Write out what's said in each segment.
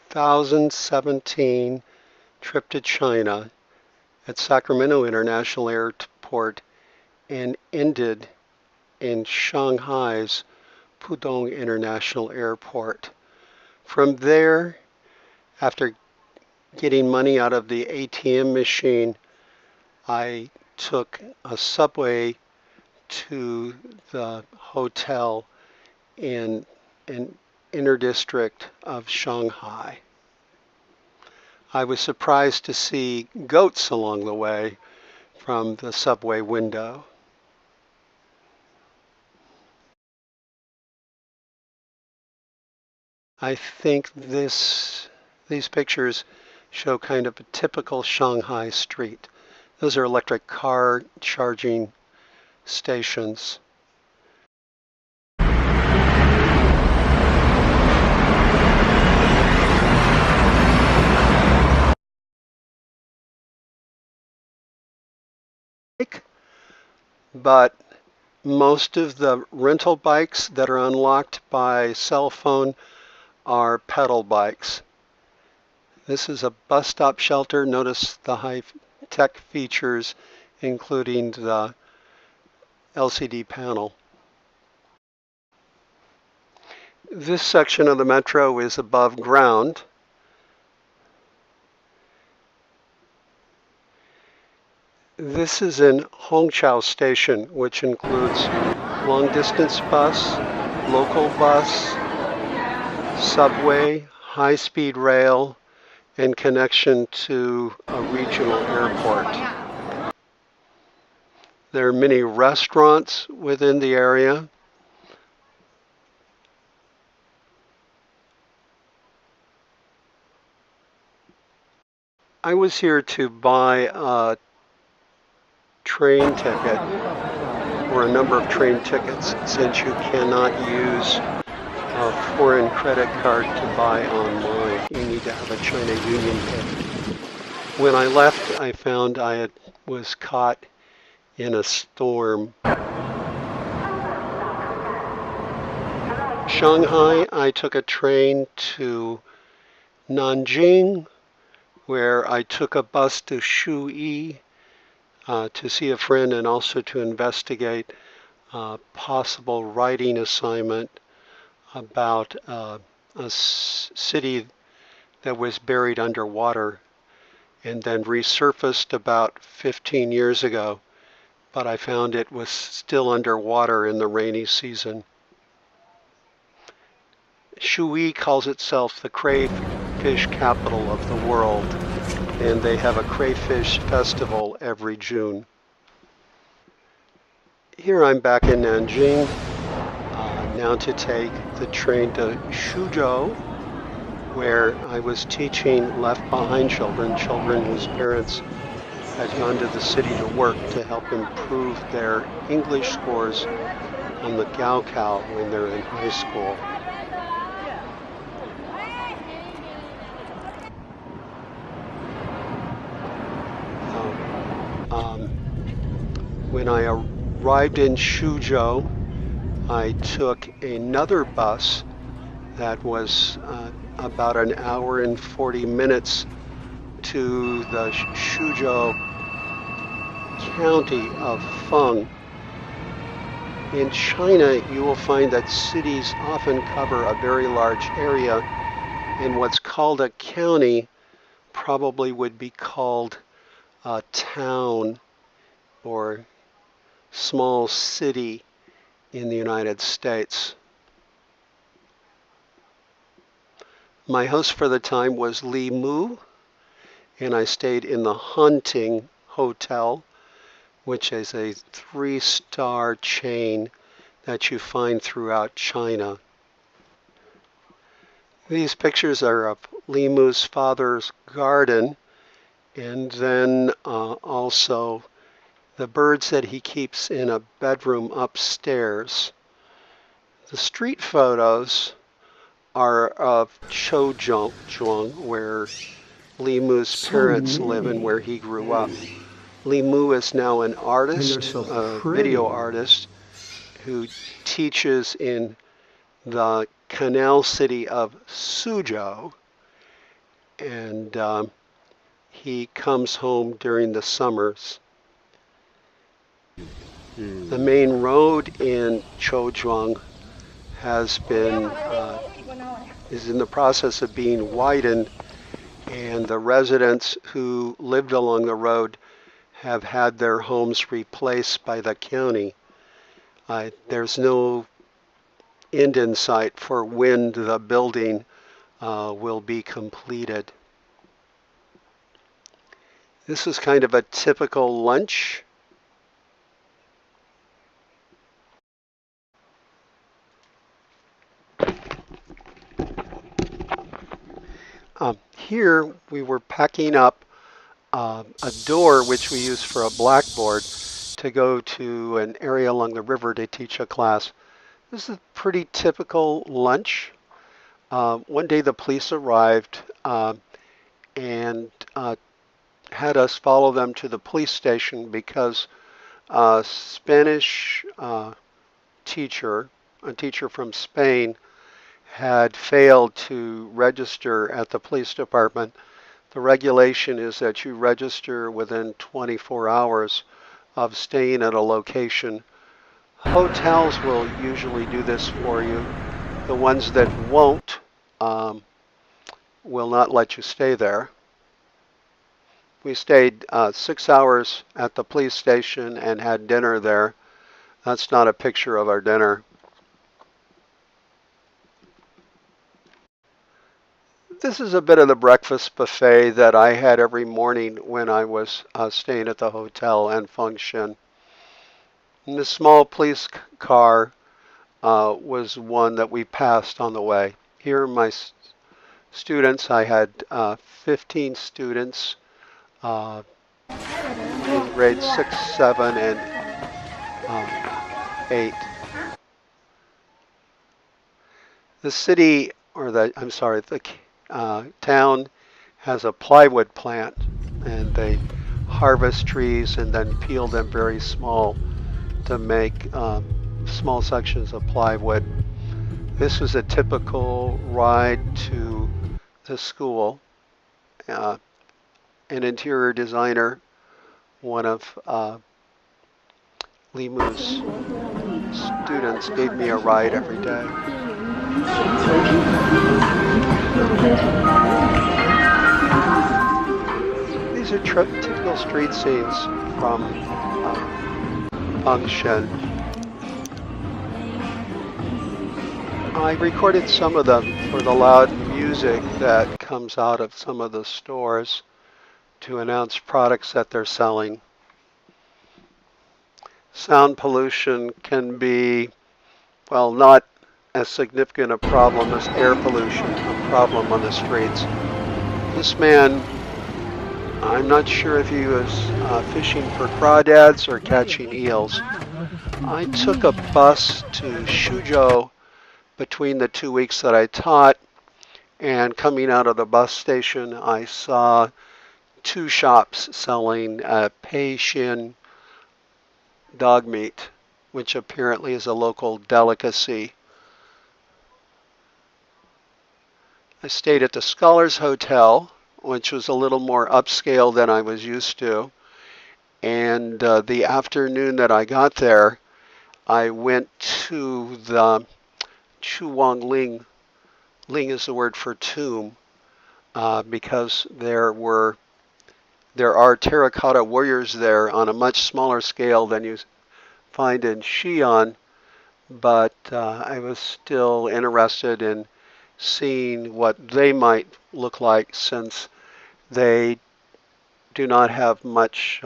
2017 trip to China at Sacramento International Airport and ended in Shanghai's Pudong International Airport. From there, after getting money out of the ATM machine, I took a subway to the hotel in an inner district of Shanghai. I was surprised to see goats along the way from the subway window. I think these pictures show kind of a typical Shanghai street. Those are electric car charging stations. But most of the rental bikes that are unlocked by cell phone are pedal bikes. This is a bus stop shelter. Notice the high-tech features, including the LCD panel. This section of the metro is above ground. This is in Hongqiao Station, which includes long-distance bus, local bus, subway, high-speed rail, and connection to a regional airport. There are many restaurants within the area. I was here to buy a train ticket, or a number of train tickets, since you cannot use a foreign credit card to buy online. You need to have a China Union Pay. When I left, I found I was caught in a storm. Shanghai, I took a train to Nanjing, where I took a bus to Shuyi to see a friend and also to investigate a possible writing assignment about a city that was buried underwater and then resurfaced about 15 years ago, but I found it was still underwater in the rainy season. Shuyi calls itself the crayfish capital of the world, and they have a crayfish festival every June. Here I'm back in Nanjing, now to take the train to Suzhou, where I was teaching left-behind children whose parents had gone to the city to work to help improve their English scores on the Gaokao when they're in high school. When I arrived in Suzhou, I took another bus that was about an hour and 40 minutes to the Suzhou county of Feng. In China, you will find that cities often cover a very large area, and what's called a county probably would be called a town or small city in the United States. My host for the time was Li Mu, and I stayed in the Hunting Hotel, which is a 3-star chain that you find throughout China. These pictures are of Li Mu's father's garden, and then also the birds that he keeps in a bedroom upstairs. The street photos are of Chozhuang, where Li Mu's parents live and where he grew up. Li Mu is now an artist, a video artist, who teaches in the canal city of Suzhou. and he comes home during the summers. The main road in Chozhuang is in the process of being widened, and the residents who lived along the road have had their homes replaced by the county. There's no end in sight for when the building will be completed. This is kind of a typical lunch. Here we were packing up a door which we use for a blackboard to go to an area along the river to teach a class. This is a pretty typical lunch. One day the police arrived and had us follow them to the police station because a Spanish teacher, a teacher from Spain, had failed to register at the police department. The regulation is that you register within 24 hours of staying at a location. Hotels will usually do this for you. The ones that won't will not let you stay there. We stayed 6 hours at the police station and had dinner there. That's not a picture of our dinner. This is a bit of the breakfast buffet that I had every morning when I was staying at the hotel and function. And the small police car was one that we passed on the way. Here are my students. I had 15 students in grades 6, 7, and 8. The city, or the town has a plywood plant, and they harvest trees and then peel them very small to make small sections of plywood. This was a typical ride to the school. An interior designer, one of Limu's students, gave me a ride every day. These are typical street scenes from Angshan. I recorded some of them for the loud music that comes out of some of the stores to announce products that they're selling. Sound pollution can be, well, not as significant a problem as air pollution, a problem on the streets. This man, I'm not sure if he was fishing for crawdads or catching eels. I took a bus to Suzhou between the 2 weeks that I taught, and coming out of the bus station, I saw 2 shops selling Peishin dog meat, which apparently is a local delicacy. I stayed at the Scholars Hotel, which was a little more upscale than I was used to. And the afternoon that I got there, I went to the Chuwangling. Ling is the word for tomb, because there are terracotta warriors there on a much smaller scale than you find in Xi'an, but I was still interested in seeing what they might look like, since they do not have much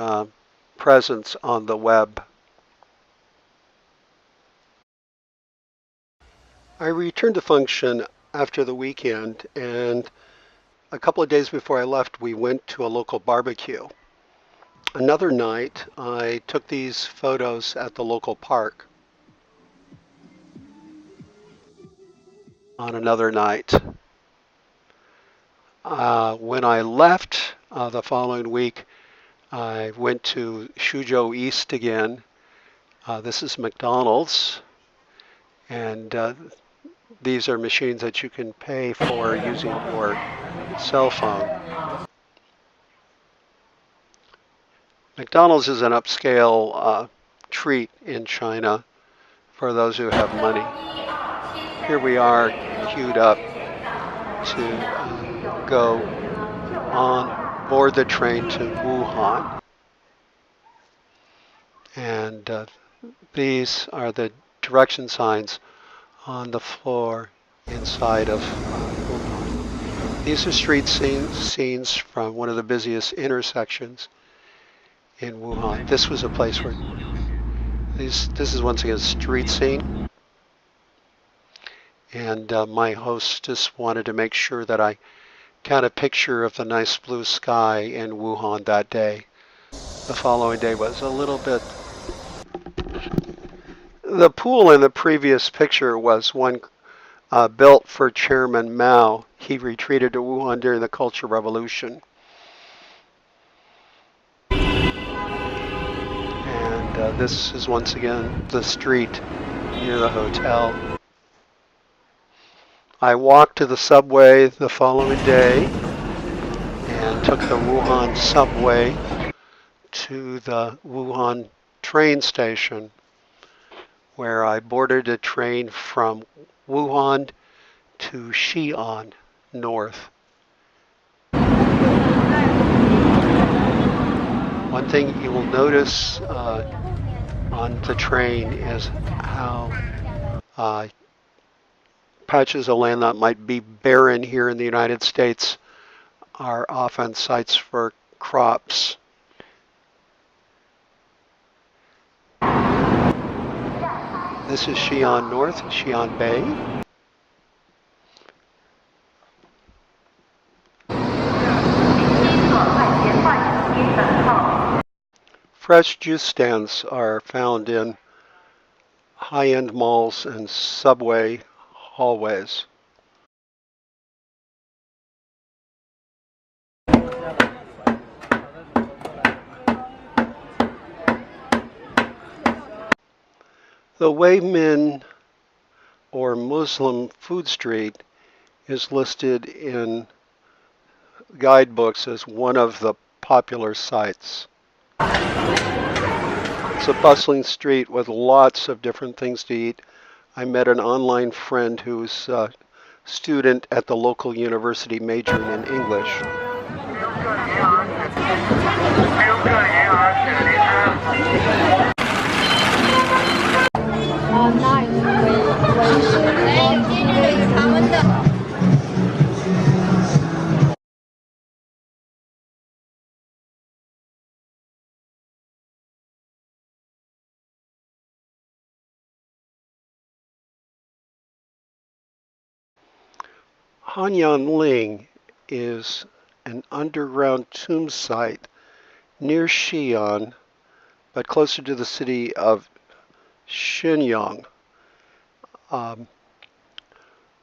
presence on the web. I returned to function after the weekend, and a couple of days before I left, we went to a local barbecue. Another night, I took these photos at the local park. On another night, when I left the following week, I went to Suzhou East again. This is McDonald's, and these are machines that you can pay for using your cell phone. McDonald's is an upscale treat in China for those who have money. Here we are queued up to go on board the train to Wuhan. And these are the direction signs on the floor inside of Wuhan. These are street scenes from one of the busiest intersections in Wuhan. This was a place where this is once again a street scene. And my hostess wanted to make sure that I got a picture of the nice blue sky in Wuhan that day. The following day was a little bit. The pool in the previous picture was one built for Chairman Mao. He retreated to Wuhan during the Cultural Revolution. And this is once again the street near the hotel. I walked to the subway the following day and took the Wuhan subway to the Wuhan train station, where I boarded a train from Wuhan to Xi'an north. One thing you will notice on the train is how patches of land that might be barren here in the United States are often sites for crops. This is Xi'an North, Xi'an Bay. Fresh juice stands are found in high-end malls and subway hallways. The Wei Min or Muslim food street is listed in guidebooks as one of the popular sites. It's a bustling street with lots of different things to eat. I met an online friend who's a student at the local university majoring in English. Hanyanling is an underground tomb site near Xi'an, but closer to the city of Shenyang.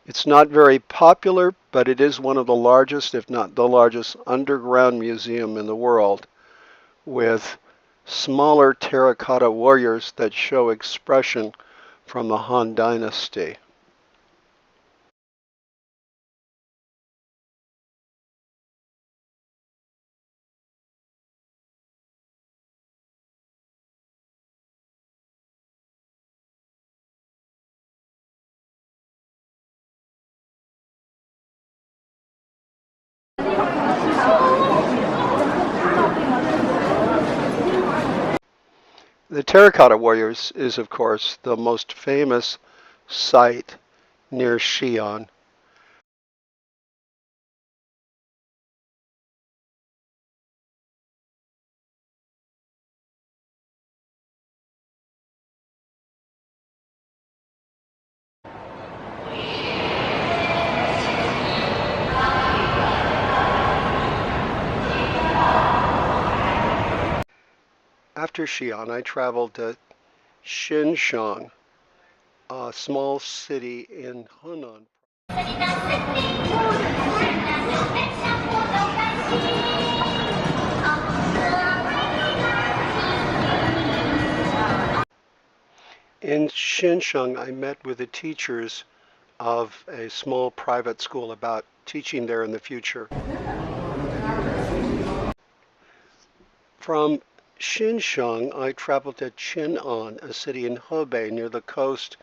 It's not very popular, but it is one of the largest, if not the largest, underground museum in the world, with smaller terracotta warriors that show expression from the Han Dynasty. The Terracotta Warriors is, of course, the most famous site near Xi'an. After Xi'an, I traveled to Xinshang, a small city in Henan. In Xinshang, I met with the teachers of a small private school about teaching there in the future. From Xinxiang, I traveled to Qin'an, a city in Hebei near the coast,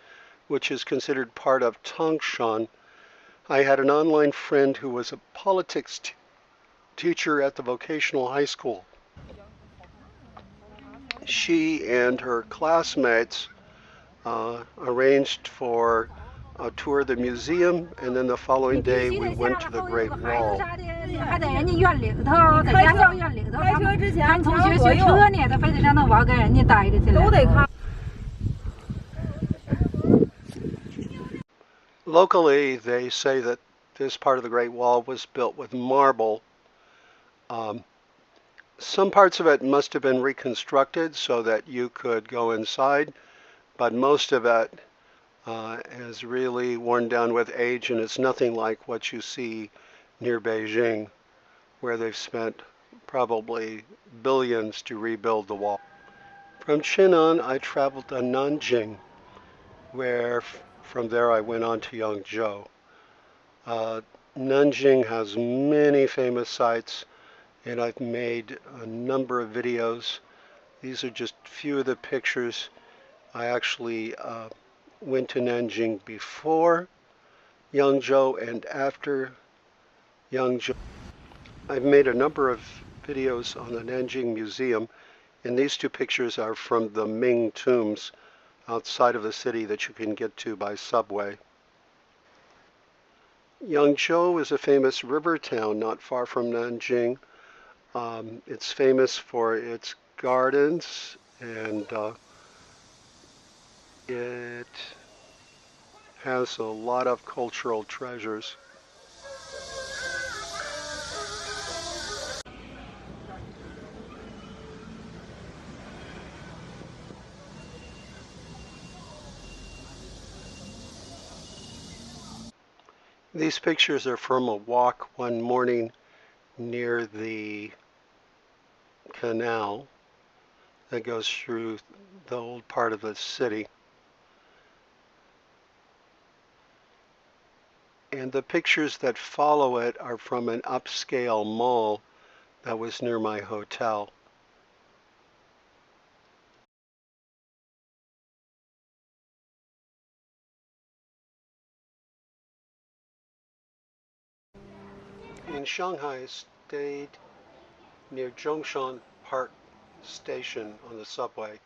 which is considered part of Tangshan. I had an online friend who was a politics teacher at the vocational high school. She and her classmates arranged for a tour of the museum, and then the following day we went to the Great Wall. Locally, they say that this part of the Great Wall was built with marble. Some parts of it must have been reconstructed so that you could go inside, but most of it is really worn down with age, and it's nothing like what you see near Beijing, where they've spent probably billions to rebuild the wall. From Qin'an, I traveled to Nanjing, where from there I went on to Yangzhou. Nanjing has many famous sites, and I've made a number of videos. These are just a few of the pictures. I actually went to Nanjing before Yangzhou and after Yangzhou. I've made a number of videos on the Nanjing Museum, and these two pictures are from the Ming tombs outside of the city that you can get to by subway. Yangzhou is a famous river town not far from Nanjing. It's famous for its gardens, and it has a lot of cultural treasures. These pictures are from a walk one morning near the canal that goes through the old part of the city. And the pictures that follow it are from an upscale mall that was near my hotel. In Shanghai, I stayed near Zhongshan Park Station on the subway,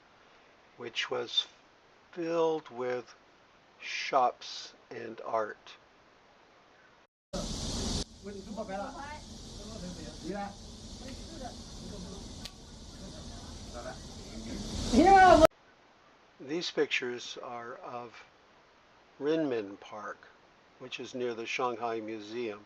which was filled with shops and art. These pictures are of Renmin Park, which is near the Shanghai Museum.